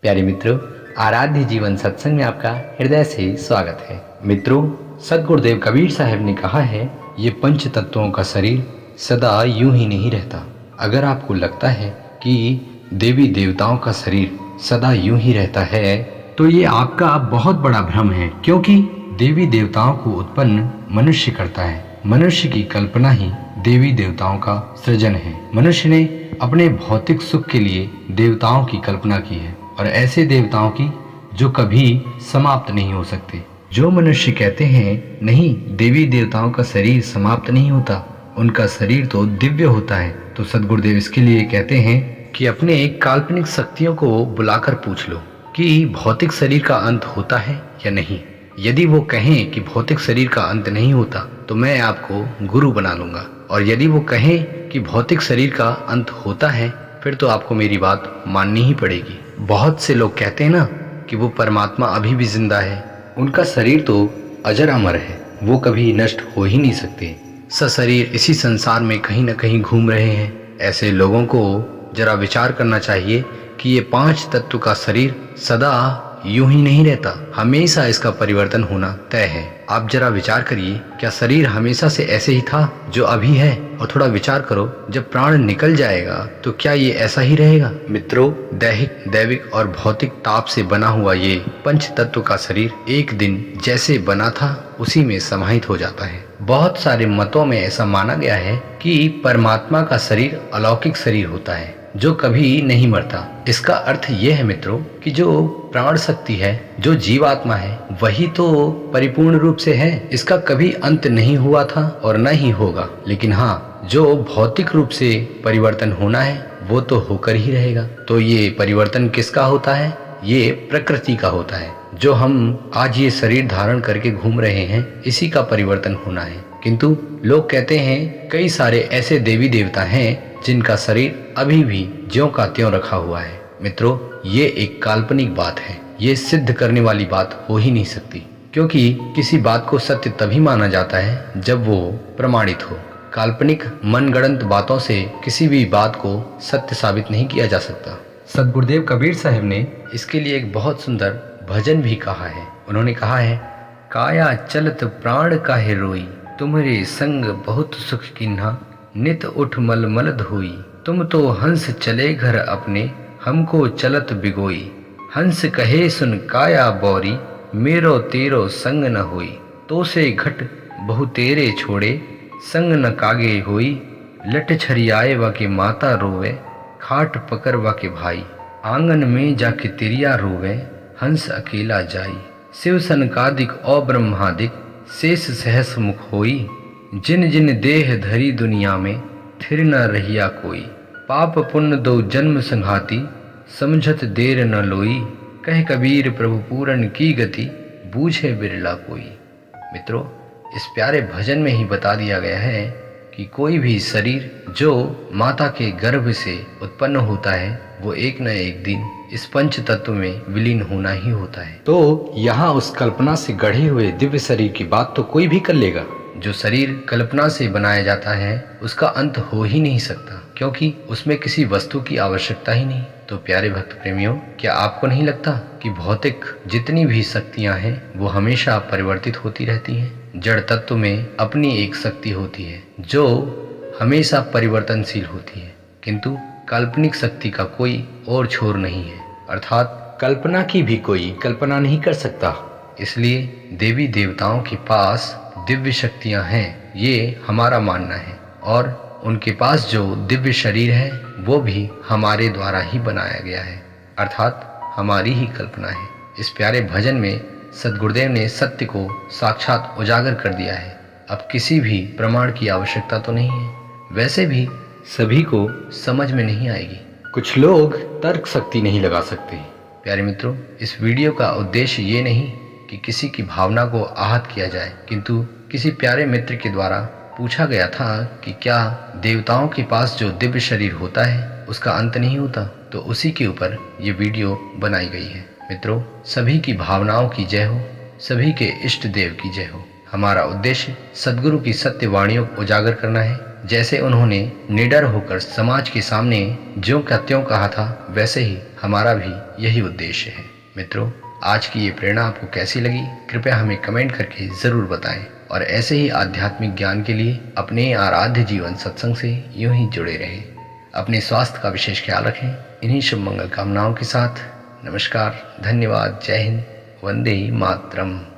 प्यारे मित्रों, आराध्य जीवन सत्संग में आपका हृदय से स्वागत है। मित्रों, सद्गुरुदेव कबीर साहब ने कहा है, ये पंच तत्वों का शरीर सदा यूं ही नहीं रहता। अगर आपको लगता है कि देवी देवताओं का शरीर सदा यूं ही रहता है तो ये आपका बहुत बड़ा भ्रम है, क्योंकि देवी देवताओं को उत्पन्न मनुष्य करता है। मनुष्य की कल्पना ही देवी देवताओं का सृजन है। मनुष्य ने अपने भौतिक सुख के लिए देवताओं की कल्पना की है, और ऐसे देवताओं की जो कभी समाप्त नहीं हो सकते। जो मनुष्य कहते हैं नहीं, देवी देवताओं का शरीर समाप्त नहीं होता, उनका शरीर तो दिव्य होता है, तो सद्गुरुदेव इसके लिए कहते हैं कि अपने एक काल्पनिक शक्तियों को बुलाकर पूछ लो कि भौतिक शरीर का अंत होता है या नहीं। यदि वो कहें कि भौतिक शरीर का अंत नहीं होता तो मैं आपको गुरु बना लूंगा, और यदि वो कहें कि भौतिक शरीर का अंत होता है फिर तो आपको मेरी बात माननी ही पड़ेगी। बहुत से लोग कहते हैं ना कि वो परमात्मा अभी भी जिंदा है, उनका शरीर तो अजर अमर है, वो कभी नष्ट हो ही नहीं सकते। सशरीर इसी संसार में कहीं न कहीं घूम रहे हैं। ऐसे लोगों को जरा विचार करना चाहिए कि ये पांच तत्व का शरीर सदा यूं ही नहीं रहता, हमेशा इसका परिवर्तन होना तय है। आप जरा विचार करिए, क्या शरीर हमेशा से ऐसे ही था जो अभी है? और थोड़ा विचार करो, जब प्राण निकल जाएगा तो क्या ये ऐसा ही रहेगा? मित्रों, दैहिक, दैविक और भौतिक ताप से बना हुआ ये पंच तत्व का शरीर एक दिन जैसे बना था उसी में समाहित हो जाता है। बहुत सारे मतों में ऐसा माना गया है कि परमात्मा का शरीर अलौकिक शरीर होता है जो कभी नहीं मरता। इसका अर्थ यह है मित्रों कि जो प्राण शक्ति है, जो जीवात्मा है, वही तो परिपूर्ण रूप से है। इसका कभी अंत नहीं हुआ था और न ही होगा। लेकिन हाँ, जो भौतिक रूप से परिवर्तन होना है वो तो होकर ही रहेगा। तो ये परिवर्तन किसका होता है? ये प्रकृति का होता है। जो हम आज ये शरीर धारण करके घूम रहे हैं, इसी का परिवर्तन होना है। किंतु लोग कहते हैं कई सारे ऐसे देवी देवता हैं जिनका शरीर अभी भी ज्यों का त्यों रखा हुआ है। मित्रों, ये एक काल्पनिक बात है, ये सिद्ध करने वाली बात हो ही नहीं सकती, क्योंकि किसी बात को सत्य तभी माना जाता है जब वो प्रमाणित हो। काल्पनिक मनगढ़ंत बातों से किसी भी बात को सत्य साबित नहीं किया जा सकता। सद्गुरुदेव कबीर साहब ने इसके लिए एक बहुत सुंदर भजन भी कहा है। उन्होंने कहा है, काया चलत प्राण काहे रोई, तुम्हारे संग बहुत सुख किन्हा, नित उठ मल मल धोई, तुम तो हंस चले घर अपने, हमको चलत बिगोई। हंस कहे सुन काया बौरी, मेरो तेरो संग न होई, तो से घट बहु तेरे छोड़े, संग न कागे होई। लट छरियाए वा के माता रोवे, खाट पकर वा के भाई, आंगन में जाके तिरिया रोवे, हंस अकेला जाई। शिव सनकादिक और ब्रह्मादिक, शेष सहस मुख होई, जिन जिन देह धरी दुनिया में, थिर न रहिया कोई। पाप पुण्य दो जन्म संघाती, समझत देर न लोई, कह कबीर प्रभु पूरन की गति, बूझे बिरला कोई। मित्रों, इस प्यारे भजन में ही बता दिया गया है कि कोई भी शरीर जो माता के गर्भ से उत्पन्न होता है वो एक न एक दिन इस पंच तत्व में विलीन होना ही होता है। तो यहाँ उस कल्पना से गढ़े हुए दिव्य शरीर की बात तो कोई भी कर लेगा। जो शरीर कल्पना से बनाया जाता है उसका अंत हो ही नहीं सकता, क्योंकि उसमें किसी वस्तु की आवश्यकता ही नहीं। तो प्यारे भक्त प्रेमियों, क्या आपको नहीं लगता कि भौतिक जितनी भी शक्तियां हैं वो हमेशा परिवर्तित होती रहती हैं? जड़ तत्व में अपनी एक शक्ति होती है जो हमेशा परिवर्तनशील होती है, किंतु काल्पनिक शक्ति का कोई और छोर नहीं है, अर्थात कल्पना की भी कोई कल्पना नहीं कर सकता। इसलिए देवी देवताओं के पास दिव्य शक्तियां हैं, ये हमारा मानना है, और उनके पास जो दिव्य शरीर है वो भी हमारे द्वारा ही बनाया गया है, अर्थात हमारी ही कल्पना है। इस प्यारे भजन में सद्गुरुदेव ने सत्य को साक्षात उजागर कर दिया है। अब किसी भी प्रमाण की आवश्यकता तो नहीं है, वैसे भी सभी को समझ में नहीं आएगी। कुछ लोग तर्क शक्ति नहीं लगा सकते। प्यारे मित्रों, इस वीडियो का उद्देश्य ये नहीं कि किसी की भावना को आहत किया जाए, किंतु किसी प्यारे मित्र के द्वारा पूछा गया था कि क्या देवताओं के पास जो दिव्य शरीर होता है उसका अंत नहीं होता, तो उसी के ऊपर ये वीडियो बनाई गई है। मित्रों, सभी की भावनाओं की जय हो, सभी के इष्ट देव की जय हो। हमारा उद्देश्य सद्गुरु की सत्य वाणियों को उजागर करना है, जैसे उन्होंने निडर होकर समाज के सामने ज्यों का त्यों कहा था, वैसे ही हमारा भी यही उद्देश्य है। मित्रों, आज की ये प्रेरणा आपको कैसी लगी, कृपया हमें कमेंट करके ज़रूर बताएं और ऐसे ही आध्यात्मिक ज्ञान के लिए अपने आराध्य जीवन सत्संग से यूं ही जुड़े रहें। अपने स्वास्थ्य का विशेष ख्याल रखें। इन्हीं शुभ मंगल कामनाओं के साथ नमस्कार, धन्यवाद, जय हिंद, वंदे मातरम।